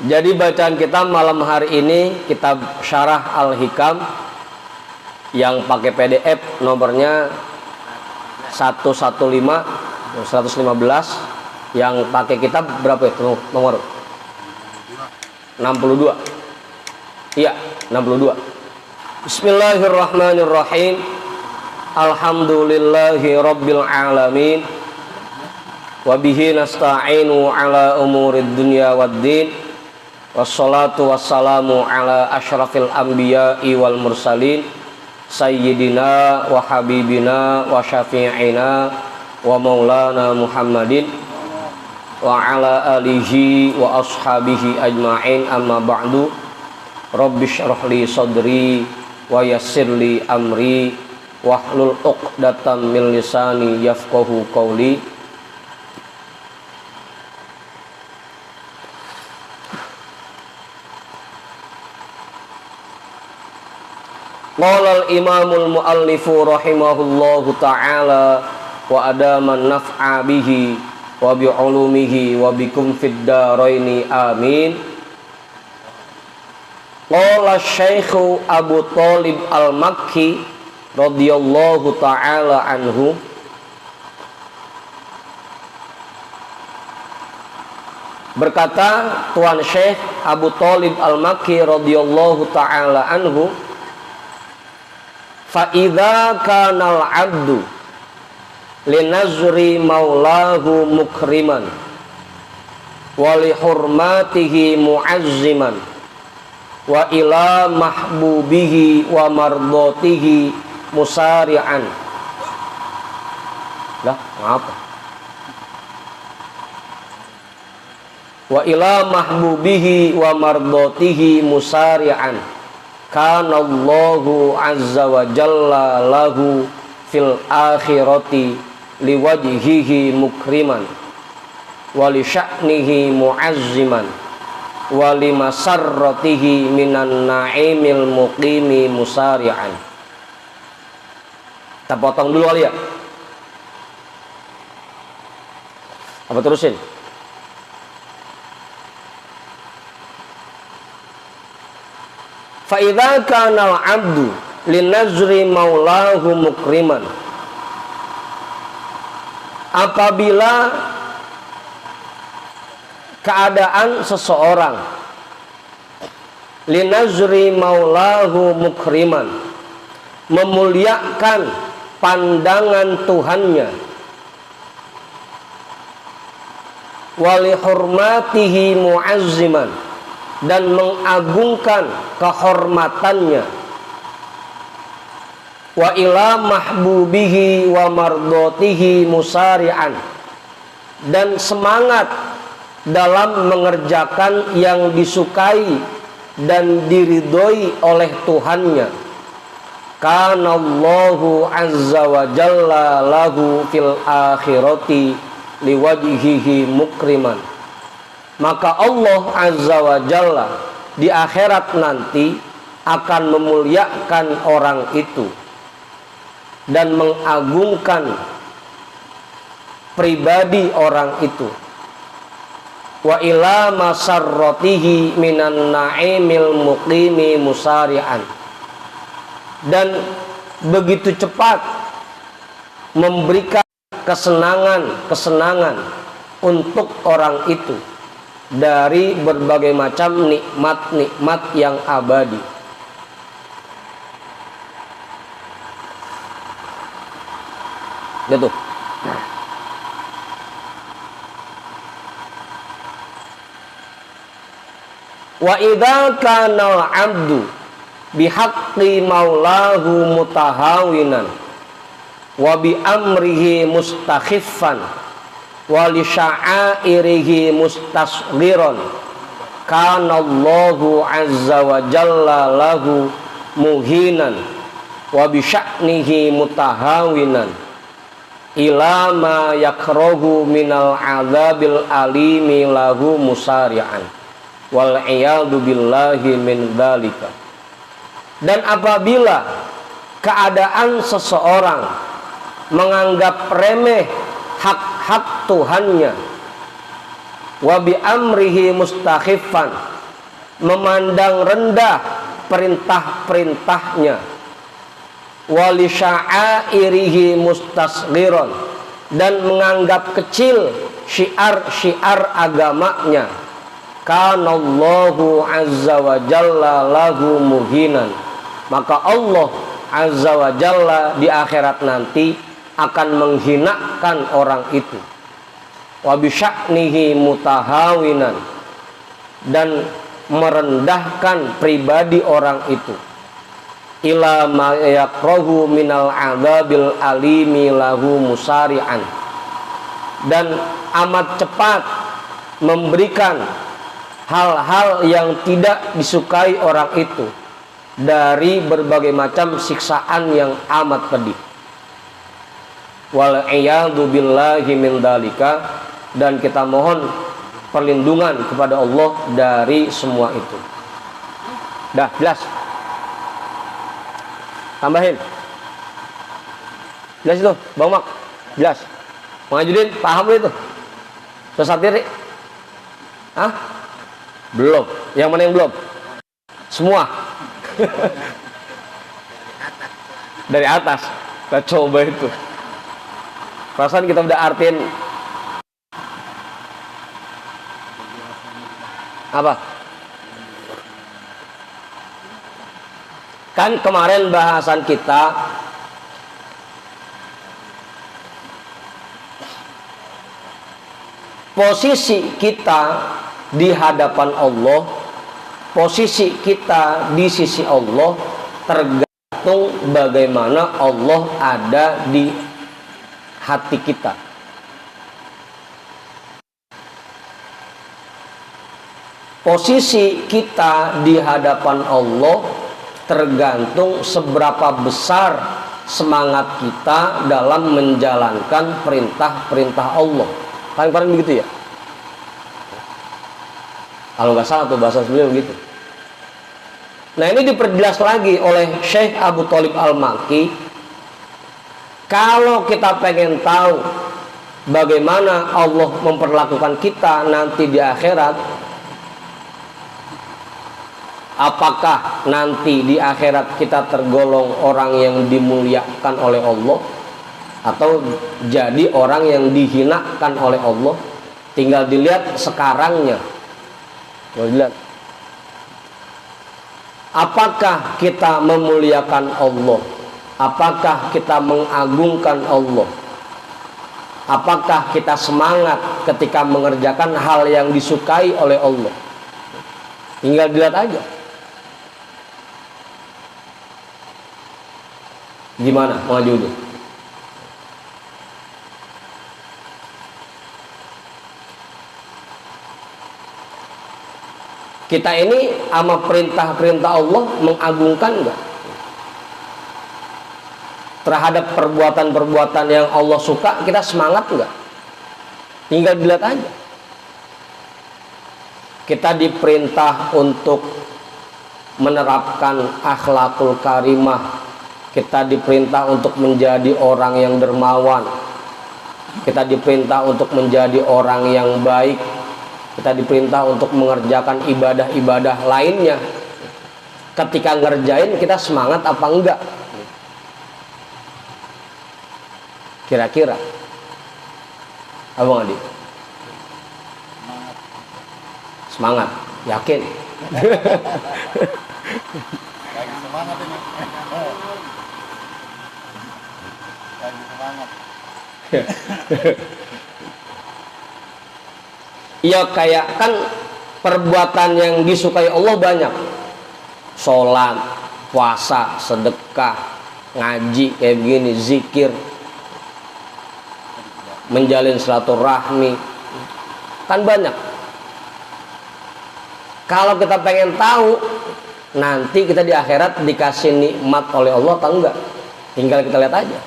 Jadi bacaan kita malam hari ini kitab Syarah Al-Hikam yang pakai PDF nomornya 115 yang pakai kitab berapa itu nomor 62. Iya, 62. Bismillahirrahmanirrahim. Alhamdulillahi rabbil alamin. Wa bihi nasta'inu ala umurid dunya waddin. Wassalatu wassalamu ala asyrafil anbiya'i wal mursalin sayyidina wa habibina wa syafi'ina wa maulana Muhammadin wa ala alihi wa ashabihi ajma'in, amma ba'du. Rabbi syrah li sadri wa yassir li amri wahlul 'uqdatam min lisani yafqahu qawli. Qala al-imamul muallifu rahimahullahu ta'ala wa adaman naf'a bihi wa bi'ulumihi wa bikum fid daraini amin. Qala Syekhu Abu Thalib Al-Makki radhiyallahu ta'ala anhu, berkata Tuan Syekh Abu Thalib Al-Makki radhiyallahu ta'ala anhu, fa idza kana al-'abdu linazri maulahu mukriman wa li hurmatihi mu'azziman wa ila mahbubihi wa mardatihi musari'an. Lah, ngapa? Wa ila mahbubihi wa mardatihi musari'an. Kana Allahu azza wa jalla lahu fil akhirati liwajhihi mukriman wa li sya'nihi mu'azziman wa li masarratihi minan na'imil muqimi musari'an. Kita potong dulu kali ya. Apa terusin? Fa idza kana al-'abdu linazri maulahu mukriman, apabila keadaan seseorang linazri maulahu mukriman, memuliakan pandangan Tuhannya, wali hurmatihi mu'azziman, dan mengagungkan kehormatannya, wa ila mahbubihi wa mardatihi musari'an, dan semangat dalam mengerjakan yang disukai dan diridhoi oleh Tuhannya. Kana Allahu azza wa jalla lahu fil akhirati liwajhihi mukriman, maka Allah azza wa jalla di akhirat nanti akan memuliakan orang itu dan mengagungkan pribadi orang itu. Wa ila masarratihi minan na'imil muqimi musari'an, dan begitu cepat memberikan kesenangan untuk orang itu dari berbagai macam nikmat-nikmat yang abadi. Gitu. Wa idza kana al-'abdu bihaqqi maulahu mutahawinan wa bi amrihi mustakhiffan wa li sya'airihi mustasghiran, kana Allahu azza wa jalla lahu muhinan wa bi sya'nihi mutahawinan ila ma yakrahu minal adzabil alimi lahu musari'an wal iyadu billahi min dzalika. Dan apabila keadaan seseorang menganggap remeh hak-hak Tuhannya, wa bi amrihi mustakhifan, memandang rendah perintah-perintahnya, wa li sya'airihi mustasghiran, dan menganggap kecil syiar-syiar agamanya. Kanallahu azza wa jalla lahu muhinan, maka Allah azza wa jalla di akhirat nanti akan menghinakan orang itu. Wa bi sya'nihi mutahawinan, dan merendahkan pribadi orang itu. Ila ma yakrahu minal adzabil alimi lahu musari'an, dan amat cepat memberikan hal-hal yang tidak disukai orang itu dari berbagai macam siksaan yang amat pedih. Wal iyadu billahi min dalika, dan kita mohon perlindungan kepada Allah dari semua itu. Dah jelas? Tambahin. Jelas itu, Bang Mak? Jelas. Mengajudin, paham itu? Sesat diri? Hah? Belum. Yang mana yang belum? Semua. Dari atas. Kita coba itu. Perasaan kita udah artiin apa? Kan kemarin bahasan kita posisi kita di hadapan Allah, posisi kita di sisi Allah tergantung bagaimana Allah ada di hati kita. Posisi kita di hadapan Allah tergantung seberapa besar semangat kita dalam menjalankan perintah-perintah Allah. Paling-paling begitu ya. Kalau nggak salah tuh bahasa sebelumnya begitu. Nah, ini diperjelas lagi oleh Syekh Abu Thalib Al-Makki. Kalau kita pengen tahu bagaimana Allah memperlakukan kita nanti di akhirat, apakah nanti di akhirat kita tergolong orang yang dimuliakan oleh Allah atau jadi orang yang dihinakan oleh Allah, tinggal dilihat sekarangnya. Dilihat. Apakah kita memuliakan Allah? Apakah kita mengagungkan Allah? Apakah kita semangat ketika mengerjakan hal yang disukai oleh Allah? Tinggal dilihat aja. Gimana maju? Kita ini sama perintah-perintah Allah mengagungkan enggak? Terhadap perbuatan-perbuatan yang Allah suka, kita semangat enggak? Tinggal dilihat aja. Kita diperintah untuk menerapkan akhlakul karimah. Kita diperintah untuk menjadi orang yang dermawan. Kita diperintah untuk menjadi orang yang baik. Kita diperintah untuk mengerjakan ibadah-ibadah lainnya. Ketika ngerjain kita semangat apa enggak? Kira-kira Abang Adi? Semangat, yakin? Lagi semangat ini. Lagi semangat. Iya, kayak kan perbuatan yang disukai Allah banyak. Sholat, puasa, sedekah, ngaji kayak begini, zikir, menjalin silaturahmi, kan banyak. Kalau kita pengen tahu nanti kita di akhirat dikasih nikmat oleh Allah atau enggak, tinggal kita lihat aja.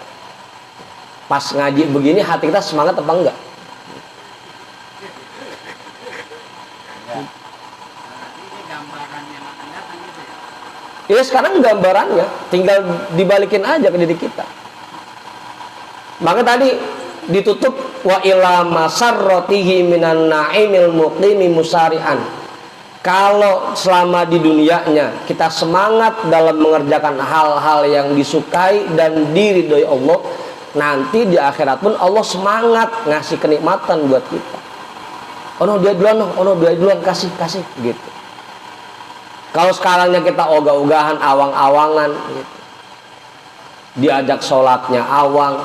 Pas ngaji begini hati kita semangat apa enggak? Ya sekarang gambarannya tinggal dibalikin aja ke diri kita. Maka tadi ditutup wa ila masarratihi minan na'imil muqimi musari'an. Kalau selama di dunianya kita semangat dalam mengerjakan hal-hal yang disukai dan diridhoi Allah, nanti di akhirat pun Allah semangat ngasih kenikmatan buat kita. Ono dia duluan, ono dia duluan, kasih gitu. Kalau sekarangnya kita ogah-ogahan, awang-awangan gitu. Diajak sholatnya awang,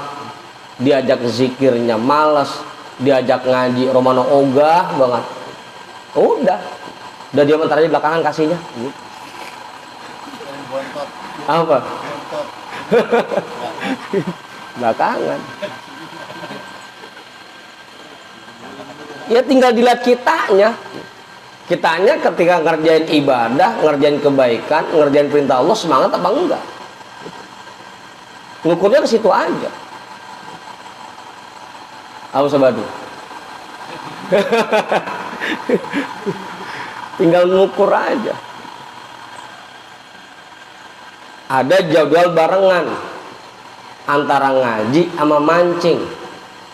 diajak zikirnya malas, diajak ngaji romano ogah banget. Udah dia mentar aja belakangan kasihnya gitu. Bontot. Apa? Bontot. Belakangan. Ya tinggal dilihat kitanya ketika ngerjain ibadah, ngerjain kebaikan, ngerjain perintah Allah, semangat apa enggak. Ngukurnya ke situ aja. Apa sabadu? Tinggal ngukur aja. Ada jadwal barengan antara ngaji sama mancing.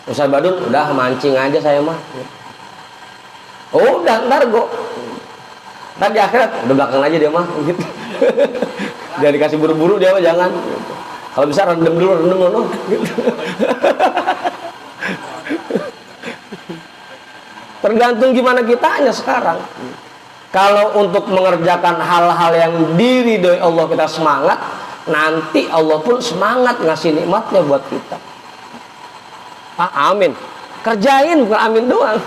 Ustaz Badun, udah mancing aja saya mah. Udah ntar di akhirat udah belakang aja dia mah gitu. Jangan dikasih buru-buru dia mah, jangan. Kalau bisa rendam dulu gitu. Tergantung gimana kitanya sekarang. Kalau untuk mengerjakan hal-hal yang diridhoi Allah kita semangat, nanti Allah pun semangat ngasih nikmatnya buat kita. Amin. Kerjain, bukan amin doang.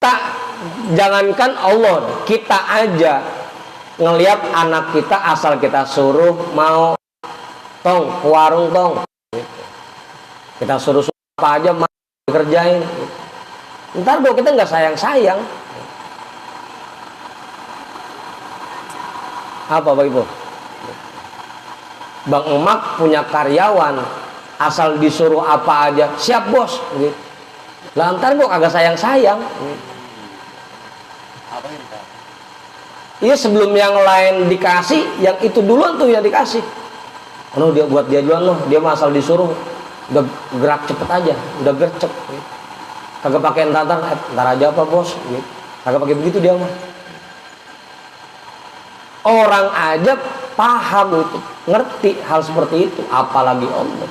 Tak, jangankan Allah, kita aja ngelihat anak kita, asal kita suruh mau tong ke warung tong, kita suruh apa aja mau dikerjain. Ntar kalau kita nggak sayang apa Pak Ibu? Bang Emak punya karyawan, asal disuruh apa aja siap bos gitu. Lah ntar kok agak sayang Apa ini, Kak? iya, sebelum yang lain dikasih, yang itu duluan tuh yang dikasih. Oh, dia buat dia duluan loh, dia mah asal disuruh udah gerak cepet aja, udah gercep gitu. Kagak pakai ntar aja apa bos gitu. Kagak pakai begitu dia mah. Orang aja paham itu, ngerti hal seperti itu, apalagi Allah.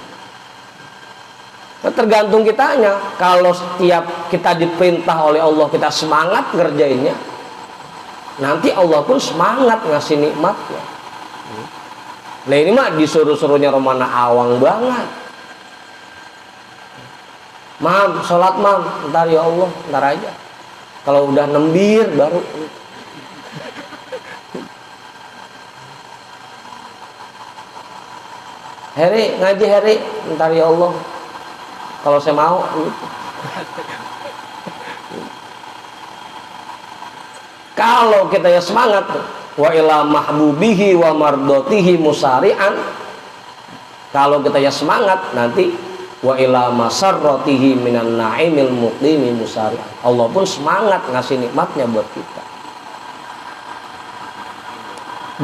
Nah, tergantung kitanya. Kalau setiap kita diperintah oleh Allah kita semangat ngerjainnya, nanti Allah pun semangat ngasih nikmatnya. Nah ini mah disuruh-suruhnya romana awang banget. Mam, sholat mam, ntar ya Allah, ntar aja. Kalau udah nembir baru. Heri, ngaji Heri, ntar ya Allah. Kalau saya mau gitu. Kalau kita ya semangat, wa ila mahbubihi wa mardotihi musari'an. Kalau kita ya semangat, nanti wa ila masarratihi minan na'imil muqimi musari'an. Allah pun semangat ngasih nikmatnya buat kita.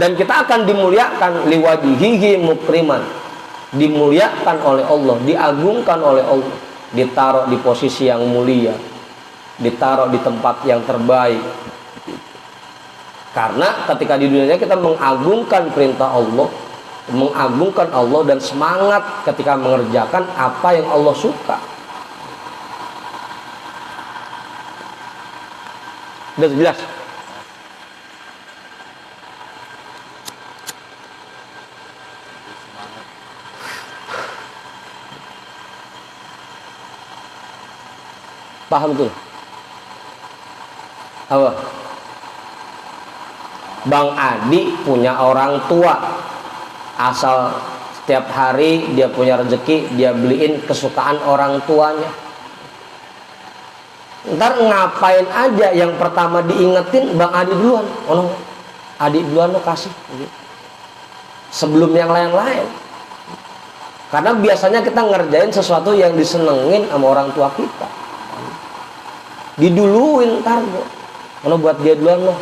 Dan kita akan dimuliakan liwadihihi mukriman, dimuliakan oleh Allah, diagungkan oleh Allah, ditaruh di posisi yang mulia, ditaruh di tempat yang terbaik. Karena ketika di dunia kita mengagungkan perintah Allah, mengagungkan Allah dan semangat ketika mengerjakan apa yang Allah suka. Udah jelas? Paham tuh? Apa? Bang Adi punya orang tua, asal setiap hari dia punya rezeki, dia beliin kesukaan orang tuanya. Ntar ngapain aja yang pertama diingetin Bang Adi duluan. Oh no, Adi duluan lo kasih sebelum yang lain-lain. Karena biasanya kita ngerjain sesuatu yang disenengin sama orang tua kita, diduluin ntar lo buat dia duluan lo.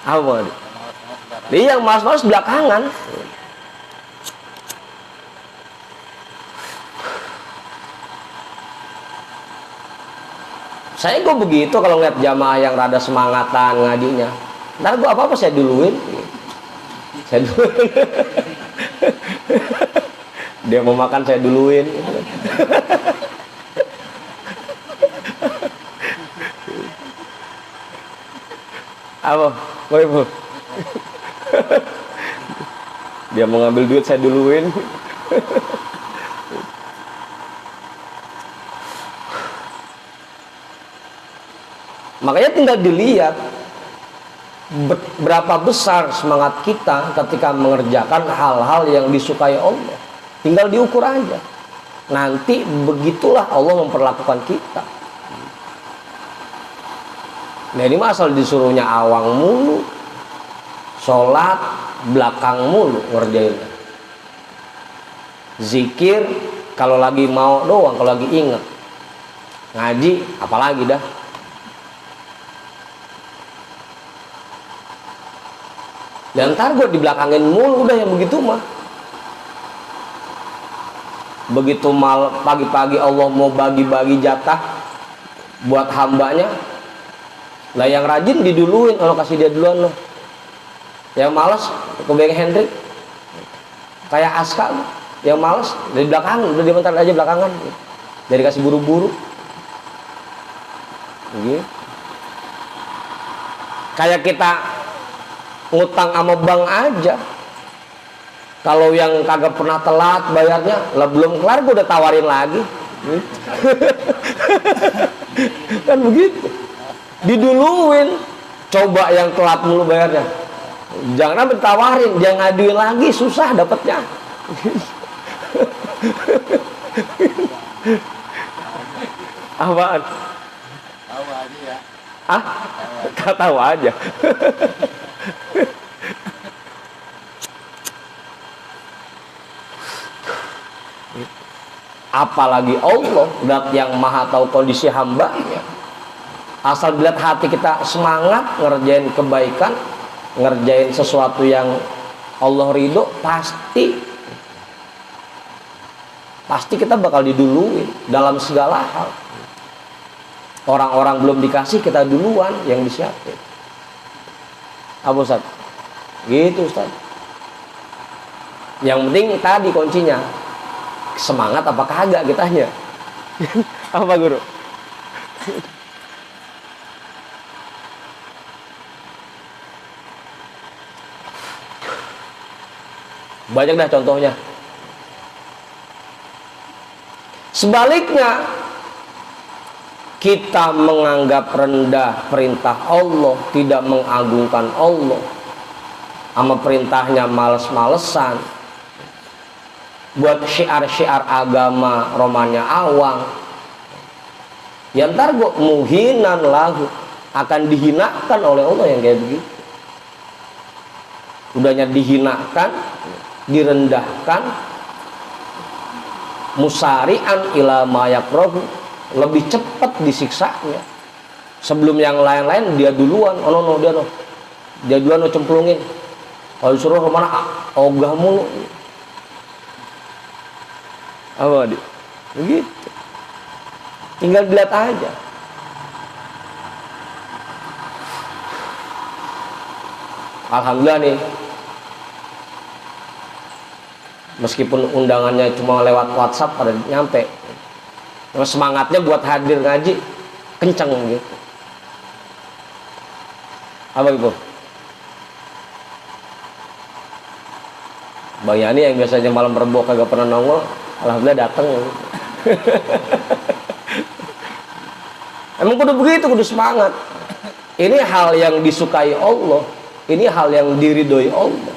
Apa? Dia yang malas-malas belakangan. Saya gue begitu kalau ngeliat jamaah yang rada semangatan ngajinya. Ntar gue apa-apa saya duluin. Saya duluin. Dia mau makan saya duluin. Apa? Boleh bu? Dia mau ngambil duit saya duluin. Makanya tinggal dilihat berapa besar semangat kita ketika mengerjakan hal-hal yang disukai Allah. Tinggal diukur aja. Nanti begitulah Allah memperlakukan kita. Nah ini asal disuruhnya awang mulu, sholat belakang mulu ngerjainnya. Zikir kalau lagi mau doang, kalau lagi inget. Ngaji apalagi dah. Dan ntar gue dibelakangin mulu udah yang begitu mah. Begitu pagi-pagi Allah mau bagi-bagi jatah buat hambanya, lah yang rajin diduluin, Allah kasih dia duluan loh. Yang malas kebayang Hendrik kayak Aska, yang malas dari belakang, udah dibentar aja belakangan, dari kasih buru-buru. Gitu. Kayak kita ngutang sama bank aja. Kalau yang kagak pernah telat bayarnya, lah belum kelar gue udah tawarin lagi. Kan begitu. Diduluin. Coba yang telat mulu bayarnya. Jangan sampai tawarin, jangan ngaduin lagi, susah dapatnya. Apaan? Tahu aja ya. Ah? Tahu aja. Apalagi Allah, zat yang maha tahu kondisi hambanya. Asal dilihat hati kita semangat ngerjain kebaikan, ngerjain sesuatu yang Allah ridho, pasti kita bakal diduluin dalam segala hal. Orang-orang belum dikasih, kita duluan yang disiapin. Apa Ustaz? Gitu Ustaz. Yang penting tadi kuncinya, semangat apa kagak kitanya. Apa Guru? Banyak dah contohnya. Sebaliknya, kita menganggap rendah perintah Allah, tidak mengagungkan Allah, sama perintahnya males-malesan, buat syiar-syiar agama romannya awang, ya ntar gue muhinan lahu, akan dihinakan oleh Allah yang kayak begitu. Udahnya dihinakan, direndahkan, musari'an ila ma yakrahu, lebih cepat disiksanya. Sebelum yang lain-lain dia duluan. Dia duluan cemplungin. Kalau disuruh kemana, ogah mulu. Apa dia? Begitu. Tinggal dilihat aja. Alhamdulillah nih, meskipun undangannya cuma lewat WhatsApp pada nyampe, semangatnya buat hadir ngaji kenceng gitu. Apa Ibu? Bang Yani yang biasanya malam Rebo kagak pernah nongol, alhamdulillah dateng. Emang kudu begitu, kudu semangat. Ini hal yang disukai Allah, ini hal yang diridhoi Allah.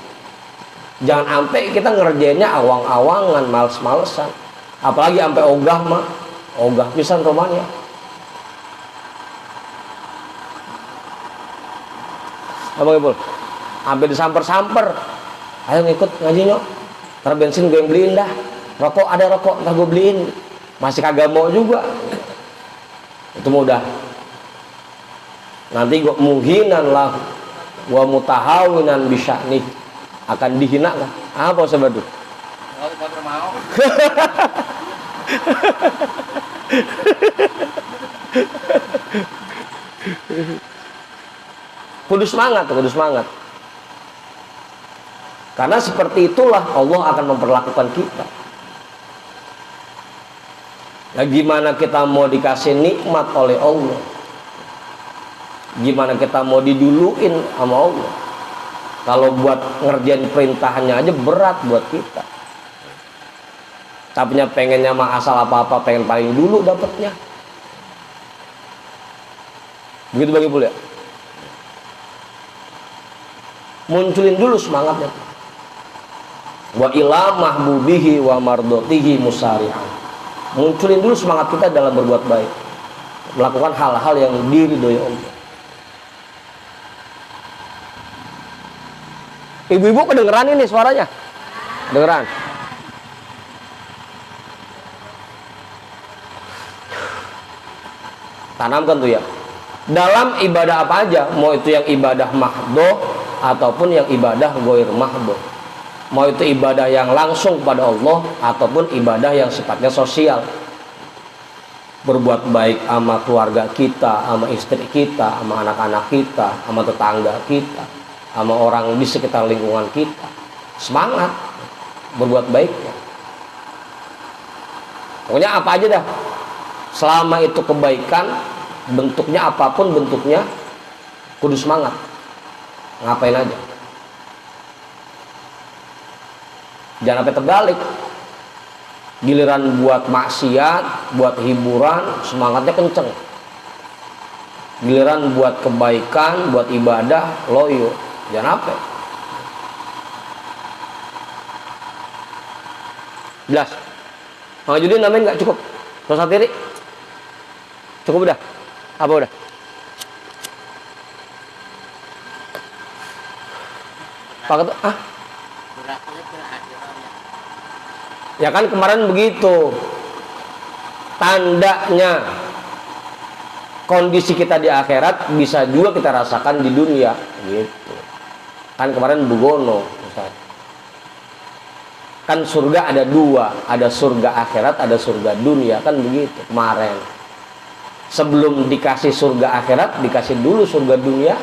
Jangan sampai kita ngerjainnya awang-awangan, males-malesan. Apalagi sampai ogah mah, ogah pisan romannya. Abang Ibu, sampai disamper-samper. Ayo ngikut ngaji nyok. Ntar bensin gue yang beliin dah. Rokok ada rokok, ntar gue beliin. Masih kagak mau juga. Itu mudah. Nanti gue muhinan lah, wa mutahawinan bisya'nih, akan dihinakan. Apa Ustaz Badul? Kalau mau. Kudu semangat, kudu semangat. Karena seperti itulah Allah akan memperlakukan kita. Nah, gimana kita mau dikasih nikmat oleh Allah? Gimana kita mau diduluin sama Allah? Kalau buat ngerjain perintahnya aja berat buat kita. Tapi pengennya mah asal apa-apa pengen paling dulu dapatnya. Begitu bagi pula. Munculin dulu semangatnya. Wa ila mahbubihi wa mardotihi musari'an. Munculin dulu semangat kita dalam berbuat baik, melakukan hal-hal yang diridhoi Allah. Ibu-ibu kedengeran ini suaranya? Dengeran? Tanamkan tuh ya. Dalam ibadah apa aja, mau itu yang ibadah mahdoh ataupun yang ibadah ghair mahdoh. Mau itu ibadah yang langsung pada Allah ataupun ibadah yang sifatnya sosial. Berbuat baik sama keluarga kita, sama istri kita, sama anak-anak kita, sama tetangga kita, sama orang di sekitar lingkungan kita. Semangat berbuat baiknya. Pokoknya apa aja dah. Selama itu kebaikan, bentuknya apapun bentuknya, kudu semangat. Ngapain aja. Jangan sampai terbalik. Giliran buat maksiat, buat hiburan, semangatnya kenceng. Giliran buat kebaikan, buat ibadah, loyo. Jangan sampai. Jelas. Mang Judin namanya nggak cukup. Dosa tiri. Cukup udah. Apa udah? Pakai tuh, ya kan kemarin begitu tandanya kondisi kita di akhirat bisa juga kita rasakan di dunia gitu kan. Kemarin Bugono Ustaz. Kan surga ada dua, ada surga akhirat, ada surga dunia, kan begitu kemarin. Sebelum dikasih surga akhirat, dikasih dulu surga dunia.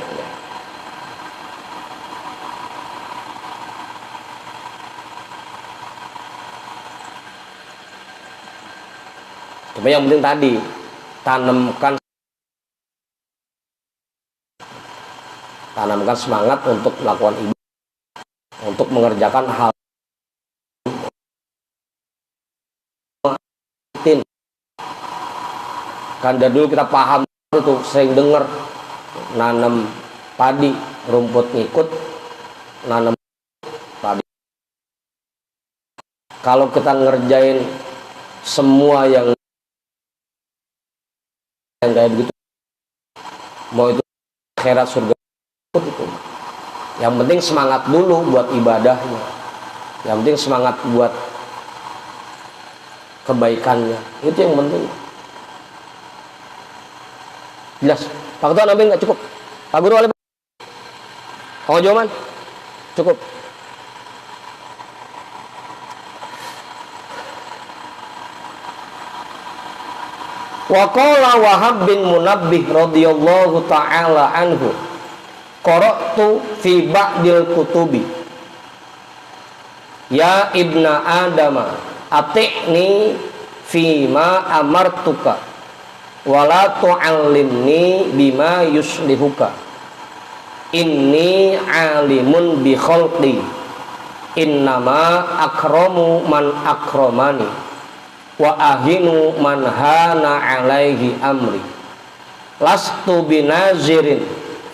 Cuma yang penting tadi tanamkan semangat untuk melakukan ibadah, untuk mengerjakan hal kan. Dari dulu kita paham itu, sering dengar nanam padi rumput ngikut, nanam padi. Kalau kita ngerjain semua yang kayak begitu, mau itu akhirat surga itu, yang penting semangat dulu buat ibadahnya, yang penting semangat buat kebaikannya, itu yang penting. Jelas. Pak Ketua nambahin nggak cukup? Pak Guru oleh Kang Joman cukup. Wa qala Wahab bin Munabbih radhiyallahu ta'ala anhu, qara'tu fi ba'dil kutubi ya ibna adama ati'ni fima amartuka wala tu'allimni bima yuslihuka inni alimun bi khalqi innama akramu man akramani wa ahinu man hana alaihi amri lastu binazirin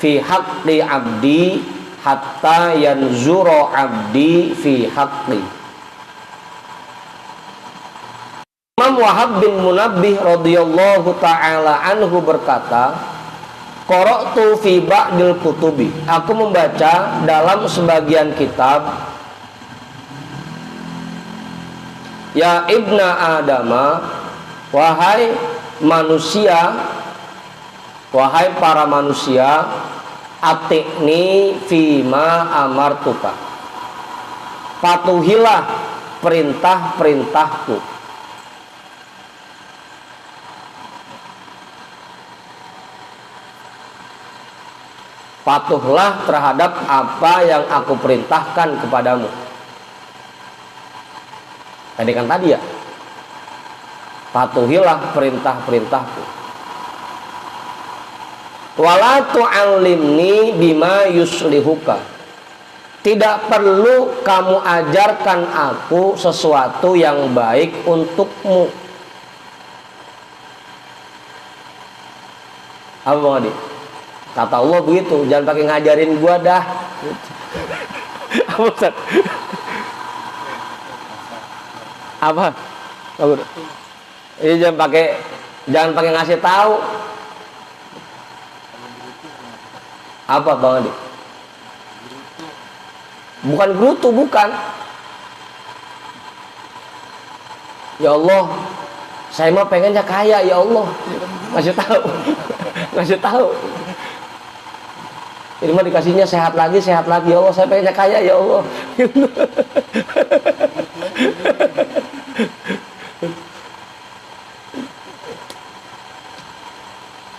fi haqqi abdi hatta yanzura abdi fi haqqi. Imam Wahab bin Munabbih radhiyallahu ta'ala anhu berkata, qara'tu fi ba'dil kutubi, aku membaca dalam sebagian kitab, ya ibna adama, wahai manusia, wahai para manusia, ati'ni fima amartuka. Patuhilah perintah-perintahku. Patuhlah terhadap apa yang aku perintahkan kepadamu. Tadi kan tadi ya, patuhilah perintah-perintahku. Wala tu'allimni bima yuslihuka. Tidak perlu kamu ajarkan aku sesuatu yang baik untukmu. Apa Bang Adi? Kata Allah begitu, jangan pakai ngajarin gua dah. Apa Ustaz? Apa? Ini jangan pakai ngasih tahu. Apa Bang Adi? Bukan gerutu, bukan. Ya Allah, saya mah pengennya kaya ya Allah. Ngasih tahu. Ngasih tahu. Ini mah dikasihnya sehat lagi ya Allah, saya pengennya kaya ya Allah.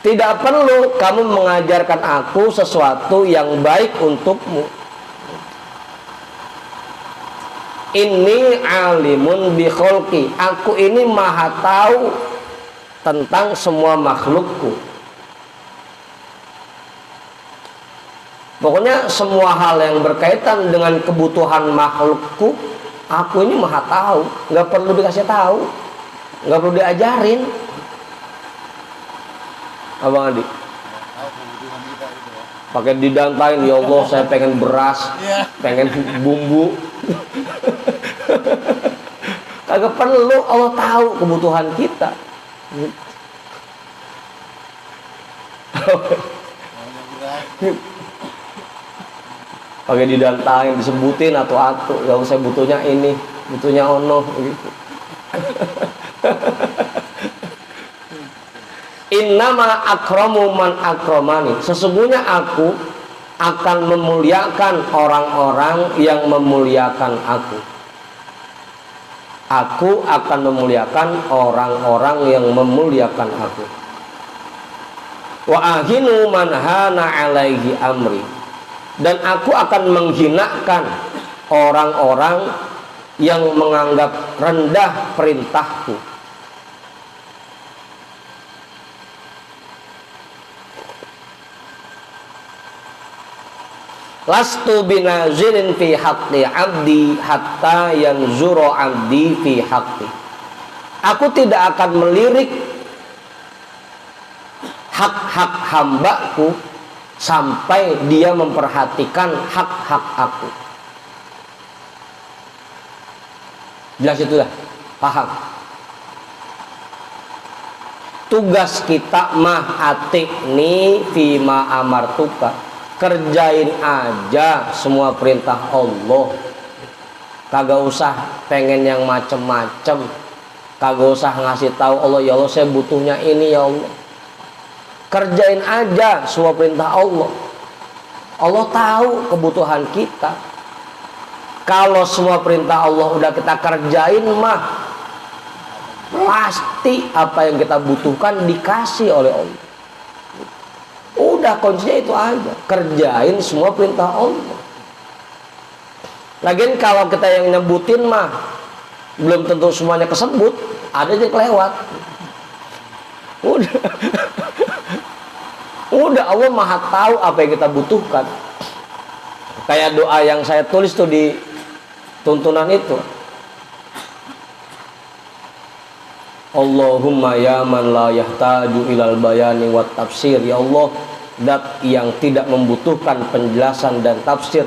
Tidak perlu kamu mengajarkan aku sesuatu yang baik untukmu. Inni alimun bi kholqi. Aku ini maha tahu tentang semua makhlukku. Pokoknya semua hal yang berkaitan dengan kebutuhan makhlukku, aku ini maha tahu. Nggak perlu dikasih tahu, nggak perlu diajarin. Abang Adi, pakai didantain, ya Allah saya pengen beras, pengen bumbu. Kagak perlu, Allah tahu kebutuhan kita. Pakai didantain, disebutin atau ya Allah saya butuhnya ini, butuhnya ono gitu. Innama akramu man akramani. Sesungguhnya aku akan memuliakan orang-orang yang memuliakan aku. Aku akan memuliakan orang-orang yang memuliakan aku. Wa ahinu man hana alaihi amri. Dan aku akan menghinakan orang-orang yang menganggap rendah perintahku. Lastu binazirin fi haqqi abdi hatta yanzura abdi fi haqqi. Aku tidak akan melirik hak-hak hambaku sampai dia memperhatikan hak-hak aku. Jelas itu dah, paham? Tugas kita mah atiqni fima amartuka. Kerjain aja semua perintah Allah. Kagak usah pengen yang macem-macem. Kagak usah ngasih tahu Allah, ya Allah saya butuhnya ini ya Allah. Kerjain aja semua perintah Allah. Allah tahu kebutuhan kita. Kalau semua perintah Allah udah kita kerjain mah, pasti apa yang kita butuhkan dikasih oleh Allah. Udah kuncinya itu aja, kerjain semua perintah Allah. Lagian kalau kita yang nyebutin mah belum tentu semuanya kesebut, ada yang kelewat. Udah Allah maha tahu apa yang kita butuhkan. Kayak doa yang saya tulis tuh di tuntunan itu. Allahumma ya man la yahtaju ilal bayani wat tafsir. Ya Allah, dat yang tidak membutuhkan penjelasan dan tafsir.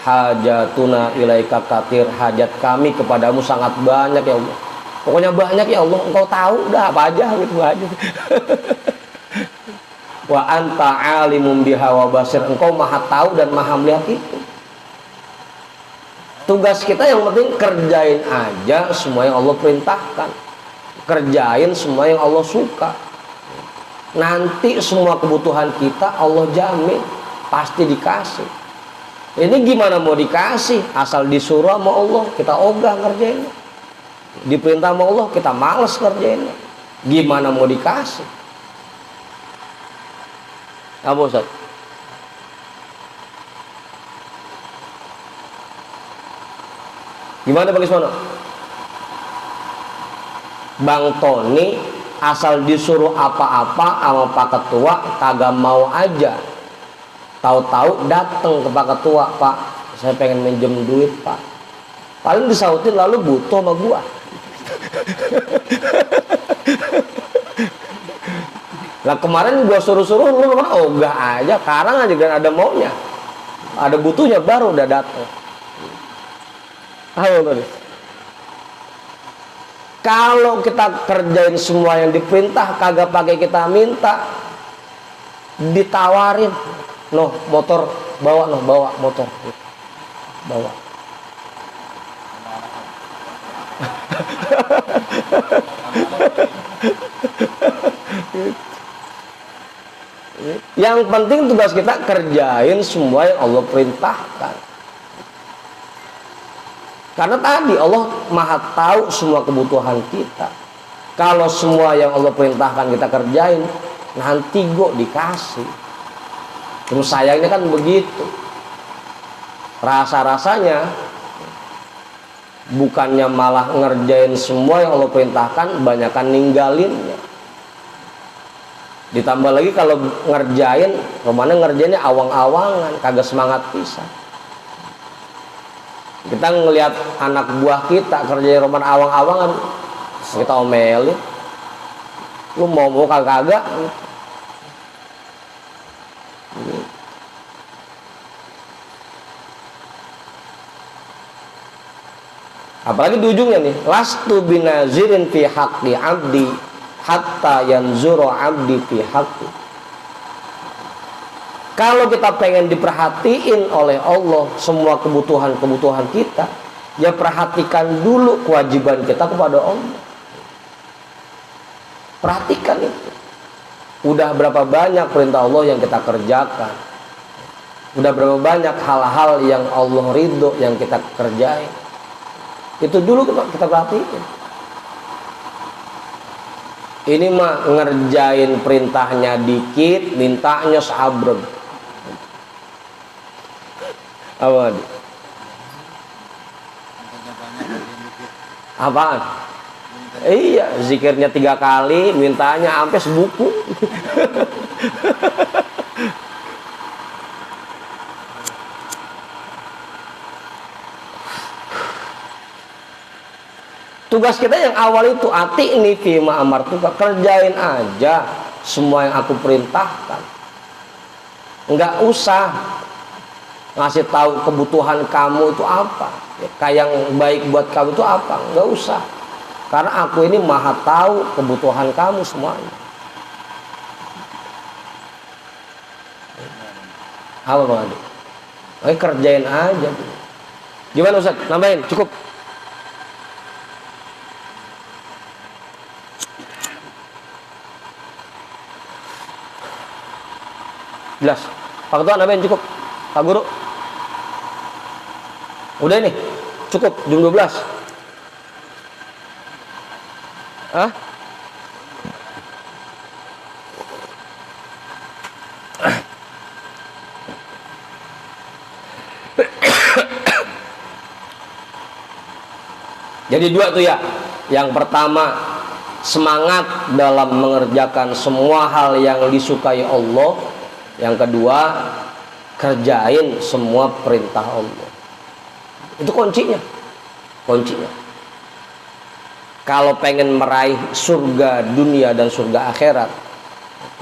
Hajatuna ilaika katir. Hajat kami kepadamu sangat banyak ya Allah. Pokoknya banyak ya Allah, engkau tahu udah apa aja gitu aja. Wa anta alimun biha wa basir. Engkau maha tahu dan maha melihat itu. Tugas kita yang penting kerjain aja semua yang Allah perintahkan. Kerjain semua yang Allah suka. Nanti semua kebutuhan kita Allah jamin. pasti dikasih. Ini gimana mau dikasih? Asal disuruh sama Allah kita ogah ngerjainnya, diperintah sama Allah kita males ngerjainnya. Gimana mau dikasih? Apa Ustaz? Gimana Bang Ismono? Bang Tony asal disuruh apa-apa sama Pak Ketua kagak mau aja. Tahu-tahu datang ke Pak Ketua, Pak, saya pengen minjem duit, Pak. Paling disautin lalu butuh sama gua. Lah kemarin gua suruh-suruh lu mana ogah aja, sekarang aja kan ada maunya. Ada butuhnya baru udah datang. Halo tadi. Kalau kita kerjain semua yang diperintah kagak pakai kita minta, ditawarin, noh motor bawa, noh bawa motor, bawa. Yang penting tugas kita kerjain semua yang Allah perintahkan. Karena tadi Allah maha tahu semua kebutuhan kita. Kalau semua yang Allah perintahkan kita kerjain, nanti kok dikasih. Terus sayangnya kan begitu. Rasa-rasanya bukannya malah ngerjain semua yang Allah perintahkan, banyakan ninggalinnya. Ditambah lagi kalau ngerjain, kemana ngerjainnya awang-awangan, kagak semangat pisan. Kita ngelihat anak buah kita kerjain roman awang-awangan, kita omelin. Lu mau kagak? Apalagi di ujungnya nih, lastu binazirin fi haqqi abdi hatta yanzuru abdi fi haqqi. Kalau kita pengen diperhatiin oleh Allah semua kebutuhan-kebutuhan kita, ya perhatikan dulu kewajiban kita kepada Allah. Perhatikan itu. Udah berapa banyak perintah Allah yang kita kerjakan? Udah berapa banyak hal-hal yang Allah ridho yang kita kerjain? Itu dulu kita perhatiin. Ini mah ngerjain perintahnya dikit, mintanya sabrem. Apa? Apaan? Iya, zikirnya 3 kali, mintanya sampai sebuku. Tugas kita yang awal itu ati ini fima amartuka, kerjain aja semua yang aku perintahkan. Enggak usah ngasih tahu kebutuhan kamu itu apa, kayak yang baik buat kamu itu apa, enggak usah. Karena aku ini maha tahu kebutuhan kamu semuanya. Apa Bang Adi? Oke, kerjain aja. Gimana Ustaz? Nambahin, cukup. Jelas. Pak Ketua nambahin cukup. Pak Guru. Udah ini. Cukup jam 12. Hah? Jadi 2 tuh ya. Yang pertama, semangat dalam mengerjakan semua hal yang disukai Allah. Yang kedua, kerjain semua perintah Allah. Itu kuncinya. Kuncinya. Kalau pengen meraih surga dunia dan surga akhirat,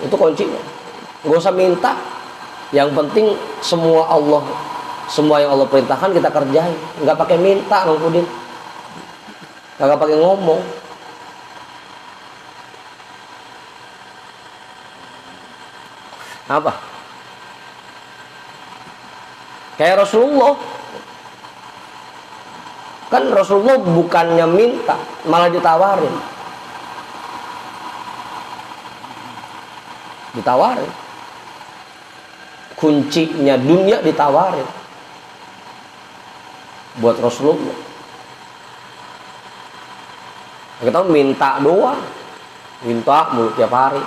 itu kuncinya. Nggak usah minta. Yang penting semua yang Allah perintahkan kita kerjain. Nggak pakai minta, Bang Pudin. Nggak pakai ngomong. Apa? Kayak Rasulullah. Kan Rasulullah bukannya minta, malah ditawarin. Ditawarin. kuncinya dunia ditawarin buat Rasulullah. Kita minta doang, minta mulu tiap hari.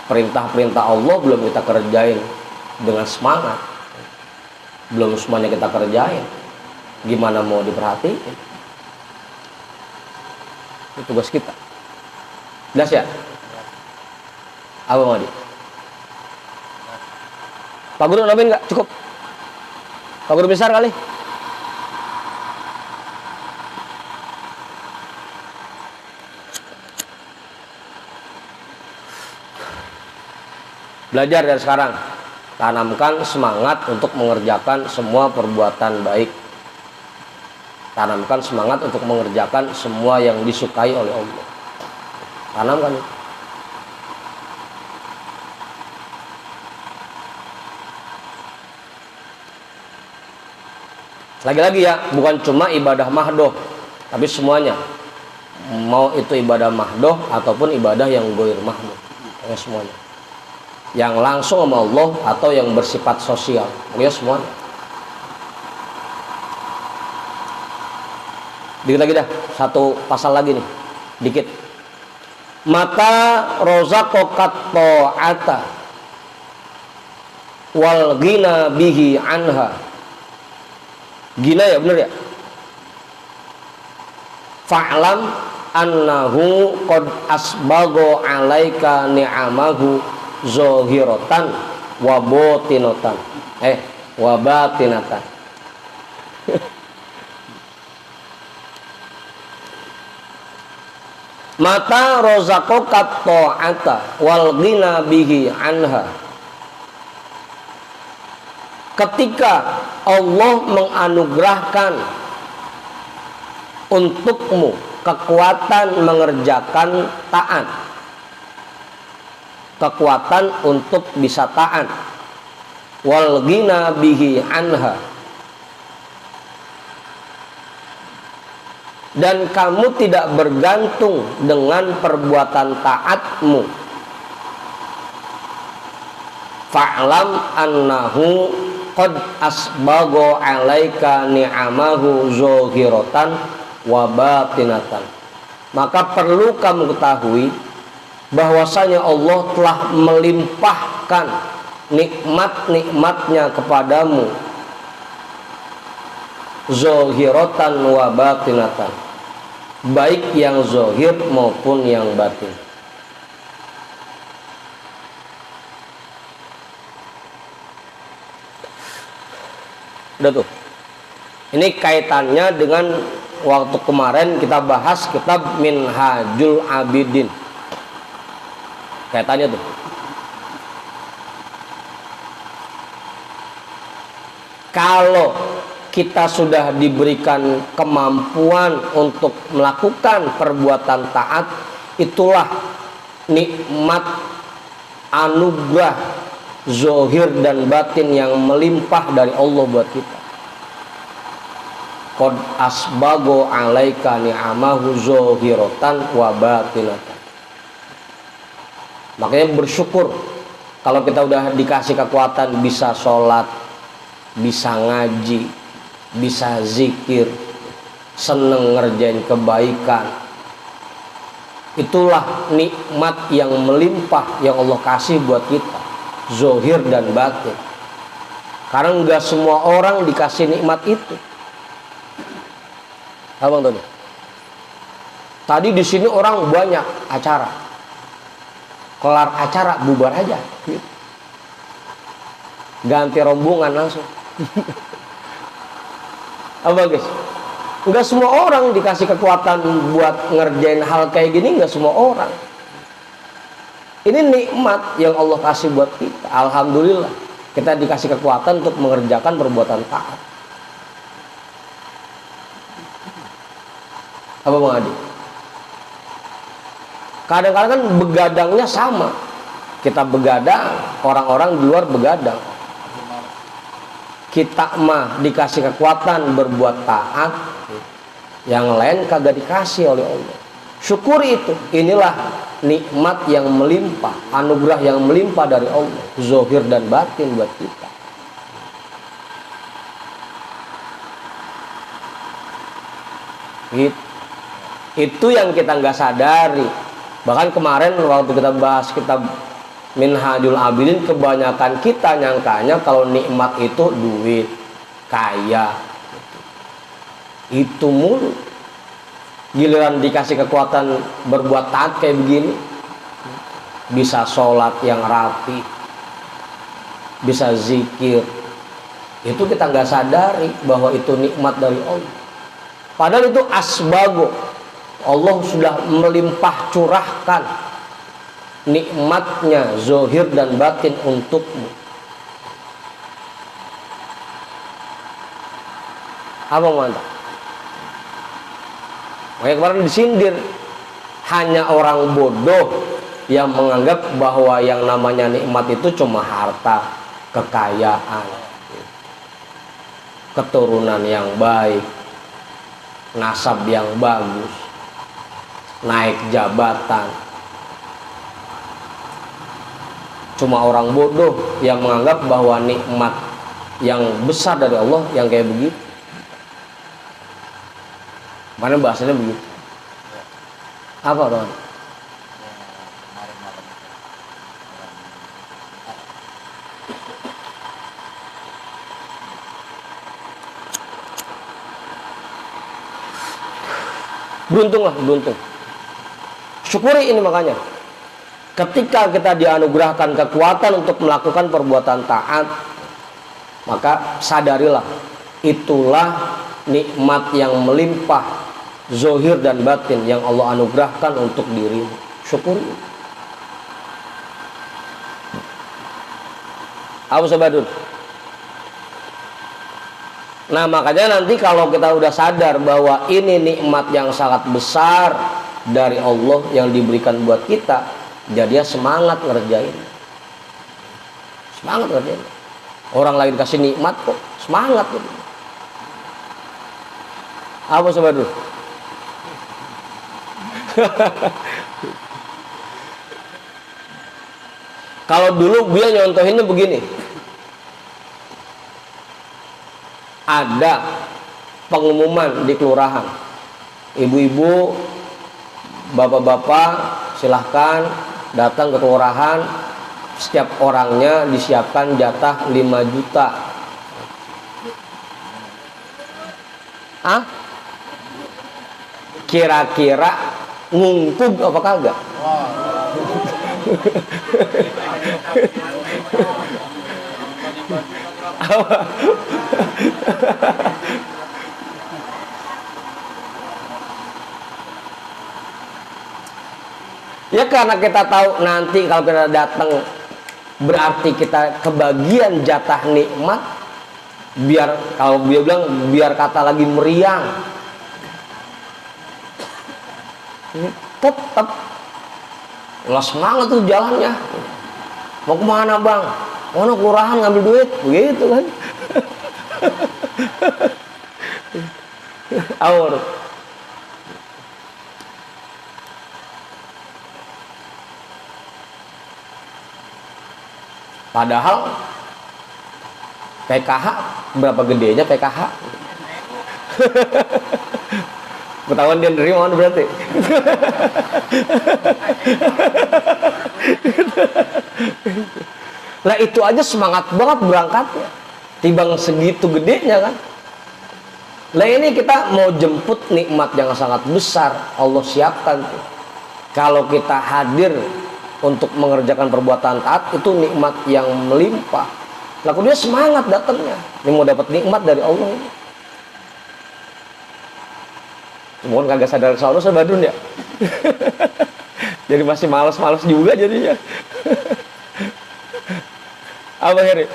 Perintah-perintah Allah belum kita kerjain dengan semangat, belum semuanya kita kerjain, gimana mau diperhatiin? Itu tugas kita. Jelas ya? Apa mau di? Pak Guru nambahin nggak? Cukup? Pak Guru besar kali? Belajar dari sekarang, tanamkan semangat untuk mengerjakan semua perbuatan baik. Tanamkan semangat untuk mengerjakan semua yang disukai oleh Allah. Tanamkan itu. Lagi-lagi ya, bukan cuma ibadah mahdoh, tapi semuanya. Mau itu ibadah mahdoh ataupun ibadah yang goir mahdoh, semuanya. Yang langsung sama Allah atau yang bersifat sosial, ya semuanya. Dikit lagi dah, satu pasal lagi nih, dikit. Mata rozaqokat ta'ata wal ghina bihi anha. Gina ya, bener ya? Fa'lam annahu qad asbago alaika ni'amahu zohirotan wa batinotan wa batinatan. Mata rozaqokat ta'ata wal ghina bihi anha. Ketika Allah menganugerahkan untukmu kekuatan mengerjakan taat, kekuatan untuk bisa taat, wal ghina bihi anha, dan kamu tidak bergantung dengan perbuatan taatmu, fa'lam annahu qad asbago alaika ni'amahu zohirotan wa batinatan. Maka perlu kamu ketahui bahwasanya Allah telah melimpahkan nikmat-nikmatnya kepadamu, zohirotan wa batinatan, baik yang zohir maupun yang batin. Udah tuh. Ini kaitannya dengan waktu kemarin kita bahas kitab Minhajul Abidin. Kaitannya tuh. Kalau kita sudah diberikan kemampuan untuk melakukan perbuatan taat, itulah nikmat anugerah zohir dan batin yang melimpah dari Allah buat kita. Qad asbago alaika ni'amahu zohirotan wa batinatan. Makanya bersyukur kalau kita udah dikasih kekuatan bisa sholat, bisa ngaji, bisa zikir, seneng ngerjain kebaikan. Itulah nikmat yang melimpah yang Allah kasih buat kita, zohir dan batin. Karena nggak semua orang dikasih nikmat itu. Abang Tony, tadi di sini orang banyak acara, kelar acara bubar aja, ganti rombongan langsung. Apa guys? Nggak semua orang dikasih kekuatan buat ngerjain hal kayak gini, nggak semua orang. Ini nikmat yang Allah kasih buat kita. Alhamdulillah kita dikasih kekuatan untuk mengerjakan perbuatan taat. Apa Bang Adi? Kadang-kadang kan begadangnya sama. Kita begadang, orang-orang di luar begadang. Kita mah dikasih kekuatan berbuat taat, yang lain kagak dikasih oleh Allah. Syukuri itu. Inilah nikmat yang melimpah, anugerah yang melimpah dari Allah, zahir dan batin buat kita. Itu yang kita nggak sadari. Bahkan kemarin waktu kita bahas kitab Minhajul Abidin, kebanyakan kita nyangkanya kalau nikmat itu duit, kaya, itu mulu. Giliran dikasih kekuatan berbuat taat kayak begini, bisa sholat yang rapi, bisa zikir, itu kita nggak sadari bahwa itu nikmat dari Allah. Padahal itu asbago, Allah sudah melimpah curahkan nikmatnya zahir dan batin untukmu. Apa mantap? Makanya kemarin disindir, hanya orang bodoh yang menganggap bahwa yang namanya nikmat itu cuma harta, kekayaan, keturunan yang baik, nasab yang bagus, naik jabatan. Cuma orang bodoh yang menganggap bahwa nikmat yang besar dari Allah yang kayak begitu. Mana bahasanya begitu? Apa Ron? Beruntunglah, beruntung. Syukuri ini makanya. Ketika kita dianugerahkan kekuatan untuk melakukan perbuatan taat, maka sadarilah itulah nikmat yang melimpah zahir dan batin yang Allah anugerahkan untuk dirimu. Syukuri. Abu Sabadun. Nah makanya nanti kalau kita udah sadar bahwa ini nikmat yang sangat besar dari Allah yang diberikan buat kita, jadi semangat ngerjain. Semangat ngerjain. Orang lain kasih nikmat kok, semangat gitu. Apa Sabadun? Kalau dulu dia nyontohinnya begini, ada pengumuman di kelurahan, ibu-ibu, bapak-bapak silahkan datang ke kelurahan, setiap orangnya disiapkan jatah 5 juta. Kira-kira ngungkug apa kagak? Ya karena kita tahu nanti kalau kita datang berarti kita kebagian jatah nikmat. Biar kalau dia bilang biar kata lagi meriang, tetap nggak semangat tuh jalannya. Mau kemana bang? Mau kelurahan ngambil duit, begitu kan? Awur. Padahal PKH berapa gedenya PKH? Ketahuan dia nerima berarti. Lah itu aja semangat banget berangkatnya. Timbang segitu gedenya kan. Lah ini kita mau jemput nikmat yang sangat besar Allah siapkan tuh. Kalau kita hadir untuk mengerjakan perbuatan taat, itu nikmat yang melimpah. Lalu dia semangat datangnya. Ini mau dapat nikmat dari Allah ini. Mohon kagak sadar soalnya Sabadun ya. Jadi masih malas-malas juga jadinya. Apa Heri?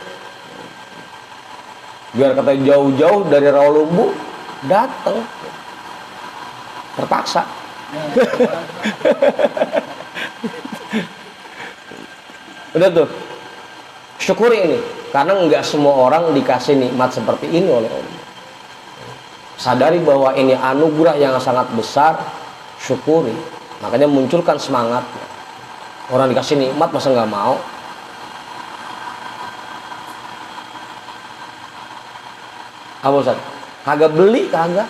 Biar kata jauh-jauh dari Rawalumbu datang. Terpaksa. Udah tuh. Syukuri ini. Karena nggak semua orang dikasih nikmat seperti ini oleh Allah. Sadari bahwa ini anugerah yang sangat besar, syukuri. Makanya munculkan semangat. Orang dikasih nikmat masa nggak mau? Apa Ustaz? Kagak beli, kagak.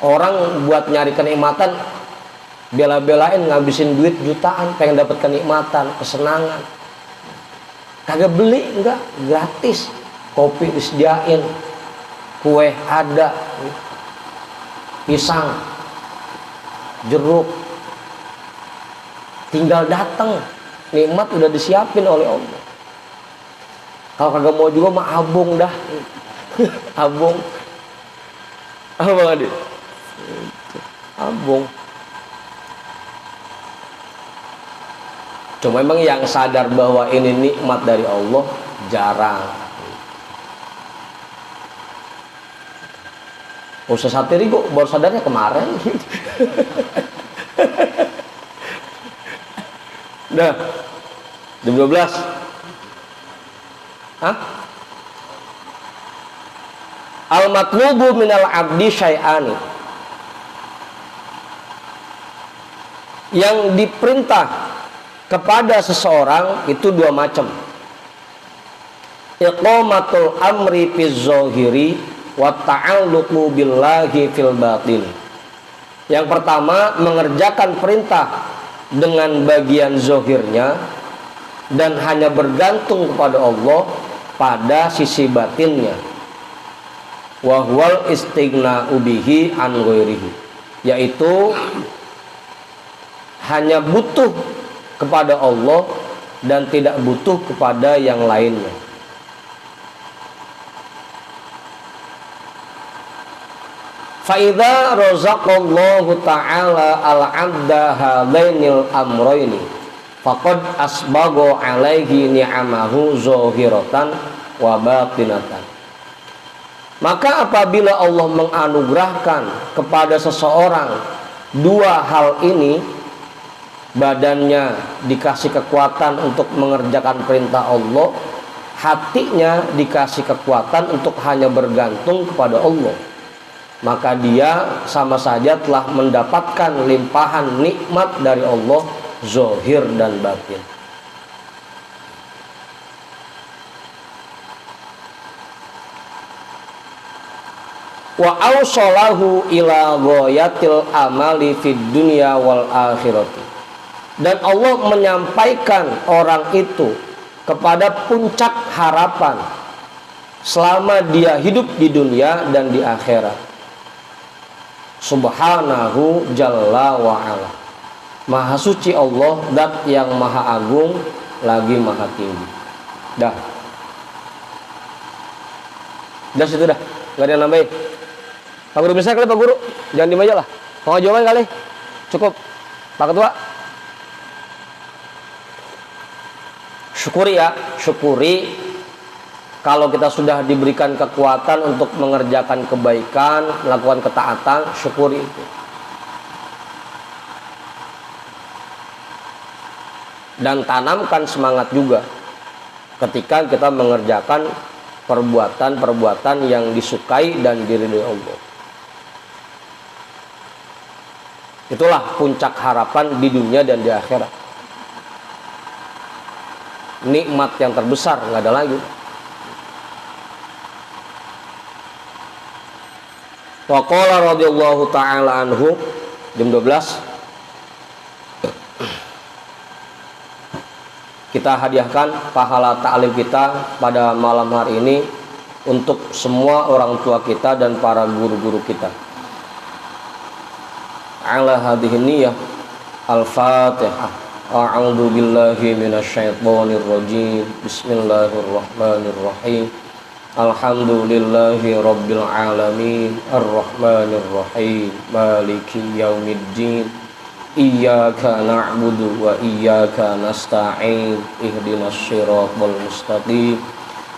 Orang buat nyari kenikmatan bela-belain ngabisin duit jutaan pengen dapat kenikmatan, kesenangan. Kagak beli, enggak, gratis. Kopi disediain, kue ada, pisang, jeruk, tinggal datang, nikmat udah disiapin oleh Allah. Kalau kagak mau juga mah abung dah. Abung apa adik? Abung. Cuma memang yang sadar bahwa ini nikmat dari Allah jarang. Ustaz Satiri kok baru sadarnya kemarin. Nah, jam 12. Hah? Al-matlubu minal abdi syai'ani. Yang diperintah kepada seseorang itu dua macam. Iqamatul amri fiz zahiri wa ta'alluqu billahi fil batin. Yang pertama, mengerjakan perintah dengan bagian zahirnya dan hanya bergantung kepada Allah pada sisi batinnya. Wa huwal istighna'u bihi an ghairihi, yaitu hanya butuh kepada Allah dan tidak butuh kepada yang lainnya. Fa'idha razaqallahu ta'ala al-'abda hadainil amroini faqad asbago alaihi ni'amahu zahiratan wa batinatan. Maka apabila Allah menganugerahkan kepada seseorang dua hal ini, badannya dikasih kekuatan untuk mengerjakan perintah Allah, hatinya dikasih kekuatan untuk hanya bergantung kepada Allah, maka dia sama saja telah mendapatkan limpahan nikmat dari Allah zahir dan batin. Wa awsalahu ila ghayatil amali fid dunya wal akhirati. Dan Allah menyampaikan orang itu kepada puncak harapan selama dia hidup di dunia dan di akhirat. Subhanahu jalla wa ala. Maha suci Allah, zat yang maha agung lagi maha tinggi. Dah situ dah, nggak ada yang nambahin. Pak Guru bisa kali Pak Guru, jangan diem aja lah. Mau jawaban kali, cukup. Pak Ketua, syukuri ya, syukuri kalau kita sudah diberikan kekuatan untuk mengerjakan kebaikan, melakukan ketaatan, syukuri itu. Dan tanamkan semangat juga ketika kita mengerjakan perbuatan-perbuatan yang disukai dan diridhoi Allah. Itulah puncak harapan di dunia dan di akhirat. Nikmat yang terbesar, nggak ada lagi. Wa qala radhiyallahu ta'ala anhu, jam 12 kita hadiahkan pahala ta'lim kita pada malam hari ini untuk semua orang tua kita dan para guru-guru kita. Ala hadhihi niyyah. Al-Fatihah. A'udzu billahi minasyaitonir rajim. Bismillahirrahmanirrahim. Alhamdulillahi rabbil alamin. Arrahmanir rahim. Maliki yaumiddin. Iyyaka na'budu wa iyyaka nasta'in. Ihdinas shiratal mustaqim.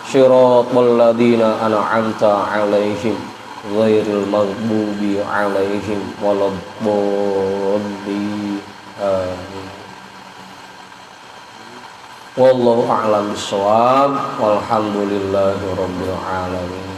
Shiratal ladzina an'amta 'alaihim ghairil maghdubi 'alaihim waladdallin. Amin. Wallahu a'lam bishawab. Walhamdulillahi rabbil alamin.